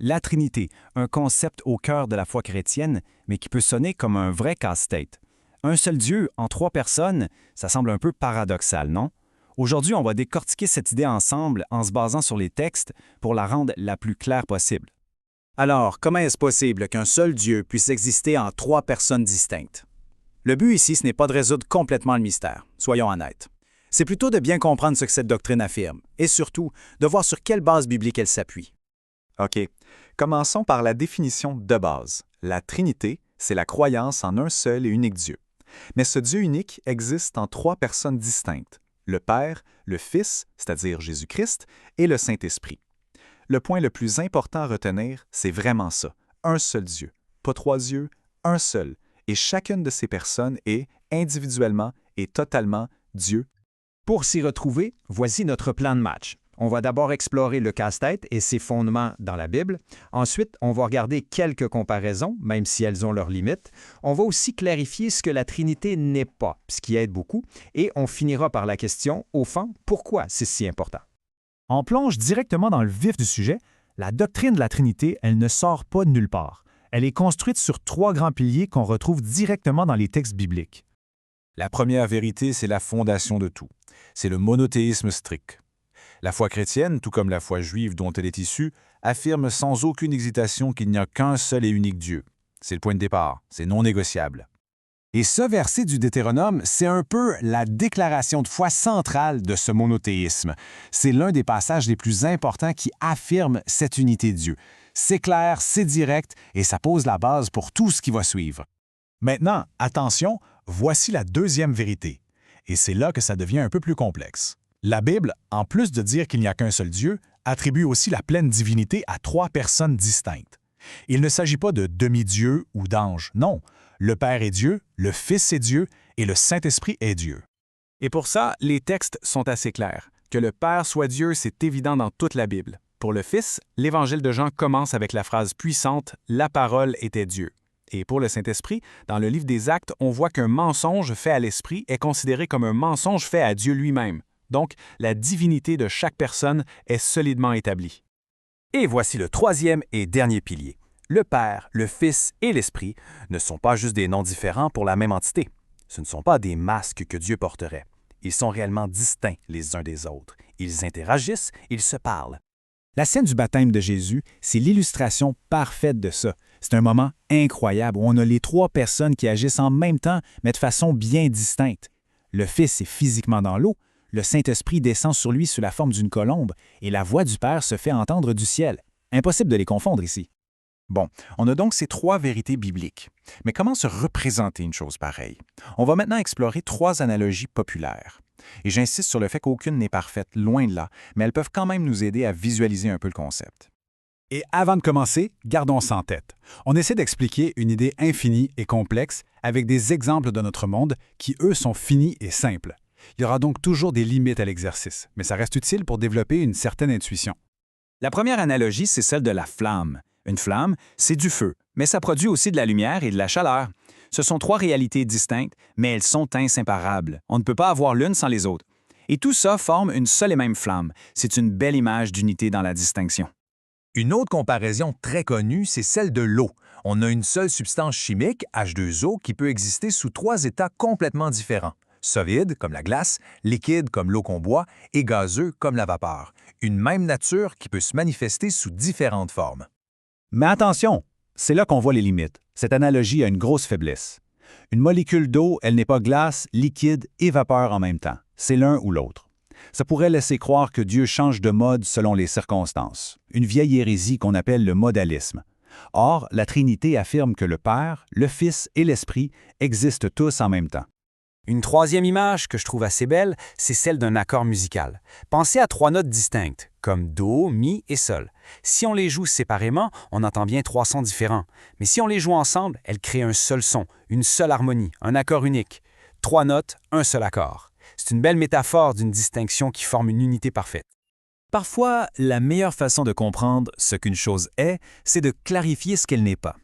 La Trinité, un concept au cœur de la foi chrétienne, mais qui peut sonner comme un vrai casse-tête. Un seul Dieu en trois personnes, ça semble un peu paradoxal, non? Aujourd'hui, on va décortiquer cette idée ensemble en se basant sur les textes pour la rendre la plus claire possible. Alors, comment est-ce possible qu'un seul Dieu puisse exister en trois personnes distinctes? Le but ici, ce n'est pas de résoudre complètement le mystère, soyons honnêtes. C'est plutôt de bien comprendre ce que cette doctrine affirme, et surtout, de voir sur quelle base biblique elle s'appuie. OK. Commençons par la définition de base. La Trinité, c'est la croyance en un seul et unique Dieu. Mais ce Dieu unique existe en trois personnes distinctes, le Père, le Fils, c'est-à-dire Jésus-Christ, et le Saint-Esprit. Le point le plus important à retenir, c'est vraiment ça, un seul Dieu. Pas trois dieux, un seul. Et chacune de ces personnes est, individuellement et totalement, Dieu. Pour s'y retrouver, voici notre plan de match. On va d'abord explorer le casse-tête et ses fondements dans la Bible. Ensuite, on va regarder quelques comparaisons, même si elles ont leurs limites. On va aussi clarifier ce que la Trinité n'est pas, ce qui aide beaucoup. Et on finira par la question, au fond, pourquoi c'est si important? On plonge directement dans le vif du sujet. La doctrine de la Trinité, elle ne sort pas de nulle part. Elle est construite sur trois grands piliers qu'on retrouve directement dans les textes bibliques. La première vérité, c'est la fondation de tout. C'est le monothéisme strict. La foi chrétienne, tout comme la foi juive dont elle est issue, affirme sans aucune hésitation qu'il n'y a qu'un seul et unique Dieu. C'est le point de départ, c'est non négociable. Et ce verset du Deutéronome, c'est un peu la déclaration de foi centrale de ce monothéisme. C'est l'un des passages les plus importants qui affirme cette unité de Dieu. C'est clair, c'est direct et ça pose la base pour tout ce qui va suivre. Maintenant, attention, voici la deuxième vérité. Et c'est là que ça devient un peu plus complexe. La Bible, en plus de dire qu'il n'y a qu'un seul Dieu, attribue aussi la pleine divinité à trois personnes distinctes. Il ne s'agit pas de demi-dieu ou d'ange, non. Le Père est Dieu, le Fils est Dieu et le Saint-Esprit est Dieu. Et pour ça, les textes sont assez clairs. Que le Père soit Dieu, c'est évident dans toute la Bible. Pour le Fils, l'Évangile de Jean commence avec la phrase puissante « La parole était Dieu ». Et pour le Saint-Esprit, dans le livre des Actes, on voit qu'un mensonge fait à l'Esprit est considéré comme un mensonge fait à Dieu lui-même. Donc, la divinité de chaque personne est solidement établie. Et voici le troisième et dernier pilier. Le Père, le Fils et l'Esprit ne sont pas juste des noms différents pour la même entité. Ce ne sont pas des masques que Dieu porterait. Ils sont réellement distincts les uns des autres. Ils interagissent, ils se parlent. La scène du baptême de Jésus, c'est l'illustration parfaite de ça. C'est un moment incroyable où on a les trois personnes qui agissent en même temps, mais de façon bien distincte. Le Fils est physiquement dans l'eau, le Saint-Esprit descend sur lui sous la forme d'une colombe et la voix du Père se fait entendre du ciel. Impossible de les confondre ici. Bon, on a donc ces trois vérités bibliques. Mais comment se représenter une chose pareille? On va maintenant explorer trois analogies populaires. Et j'insiste sur le fait qu'aucune n'est parfaite, loin de là, mais elles peuvent quand même nous aider à visualiser un peu le concept. Et avant de commencer, gardons ça en tête. On essaie d'expliquer une idée infinie et complexe avec des exemples de notre monde qui, eux, sont finis et simples. Il y aura donc toujours des limites à l'exercice, mais ça reste utile pour développer une certaine intuition. La première analogie, c'est celle de la flamme. Une flamme, c'est du feu, mais ça produit aussi de la lumière et de la chaleur. Ce sont trois réalités distinctes, mais elles sont inséparables. On ne peut pas avoir l'une sans les autres. Et tout ça forme une seule et même flamme. C'est une belle image d'unité dans la distinction. Une autre comparaison très connue, c'est celle de l'eau. On a une seule substance chimique, H2O, qui peut exister sous trois états complètement différents. Solide, comme la glace, liquide, comme l'eau qu'on boit, et gazeux, comme la vapeur. Une même nature qui peut se manifester sous différentes formes. Mais attention, c'est là qu'on voit les limites. Cette analogie a une grosse faiblesse. Une molécule d'eau, elle n'est pas glace, liquide et vapeur en même temps. C'est l'un ou l'autre. Ça pourrait laisser croire que Dieu change de mode selon les circonstances. Une vieille hérésie qu'on appelle le modalisme. Or, la Trinité affirme que le Père, le Fils et l'Esprit existent tous en même temps. Une troisième image que je trouve assez belle, c'est celle d'un accord musical. Pensez à trois notes distinctes, comme Do, Mi et Sol. Si on les joue séparément, on entend bien trois sons différents. Mais si on les joue ensemble, elles créent un seul son, une seule harmonie, un accord unique. Trois notes, un seul accord. C'est une belle métaphore d'une distinction qui forme une unité parfaite. Parfois, la meilleure façon de comprendre ce qu'une chose est, c'est de clarifier ce qu'elle n'est pas.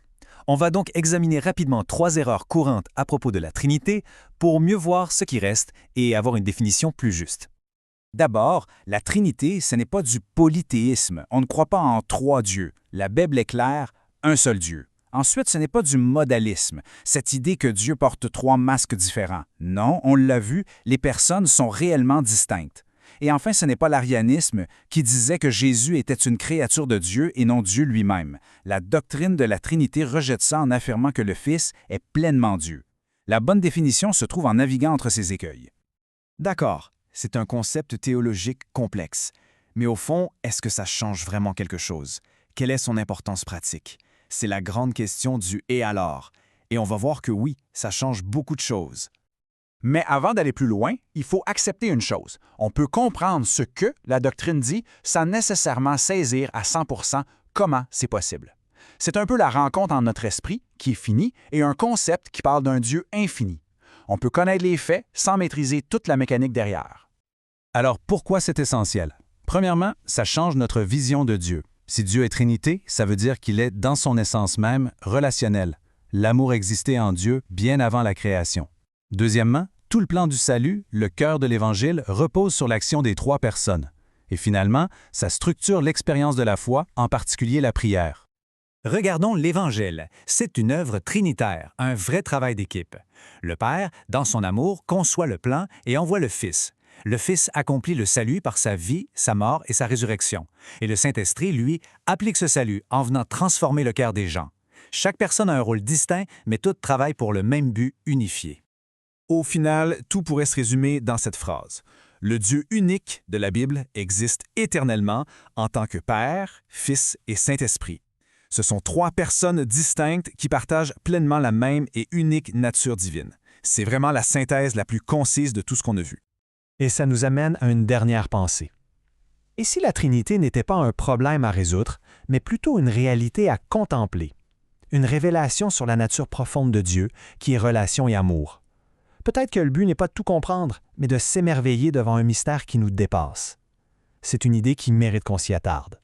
On va donc examiner rapidement trois erreurs courantes à propos de la Trinité pour mieux voir ce qui reste et avoir une définition plus juste. D'abord, la Trinité, ce n'est pas du polythéisme. On ne croit pas en trois dieux. La Bible est claire, un seul Dieu. Ensuite, ce n'est pas du modalisme, cette idée que Dieu porte trois masques différents. Non, on l'a vu, les personnes sont réellement distinctes. Et enfin, ce n'est pas l'arianisme qui disait que Jésus était une créature de Dieu et non Dieu lui-même. La doctrine de la Trinité rejette ça en affirmant que le Fils est pleinement Dieu. La bonne définition se trouve en naviguant entre ces écueils. D'accord, c'est un concept théologique complexe. Mais au fond, est-ce que ça change vraiment quelque chose? Quelle est son importance pratique? C'est la grande question du « et alors ». Et on va voir que oui, ça change beaucoup de choses. Mais avant d'aller plus loin, il faut accepter une chose. On peut comprendre ce que la doctrine dit sans nécessairement saisir à 100% comment c'est possible. C'est un peu la rencontre entre notre esprit, qui est fini, et un concept qui parle d'un Dieu infini. On peut connaître les faits sans maîtriser toute la mécanique derrière. Alors pourquoi c'est essentiel? Premièrement, ça change notre vision de Dieu. Si Dieu est Trinité, ça veut dire qu'il est, dans son essence même, relationnel. L'amour existait en Dieu bien avant la création. Deuxièmement, tout le plan du salut, le cœur de l'Évangile, repose sur l'action des trois personnes. Et finalement, ça structure l'expérience de la foi, en particulier la prière. Regardons l'Évangile. C'est une œuvre trinitaire, un vrai travail d'équipe. Le Père, dans son amour, conçoit le plan et envoie le Fils. Le Fils accomplit le salut par sa vie, sa mort et sa résurrection. Et le Saint-Esprit, lui, applique ce salut en venant transformer le cœur des gens. Chaque personne a un rôle distinct, mais toutes travaillent pour le même but unifié. Au final, tout pourrait se résumer dans cette phrase. Le Dieu unique de la Bible existe éternellement en tant que Père, Fils et Saint-Esprit. Ce sont trois personnes distinctes qui partagent pleinement la même et unique nature divine. C'est vraiment la synthèse la plus concise de tout ce qu'on a vu. Et ça nous amène à une dernière pensée. Et si la Trinité n'était pas un problème à résoudre, mais plutôt une réalité à contempler? Une révélation sur la nature profonde de Dieu, qui est relation et amour. Peut-être que le but n'est pas de tout comprendre, mais de s'émerveiller devant un mystère qui nous dépasse. C'est une idée qui mérite qu'on s'y attarde.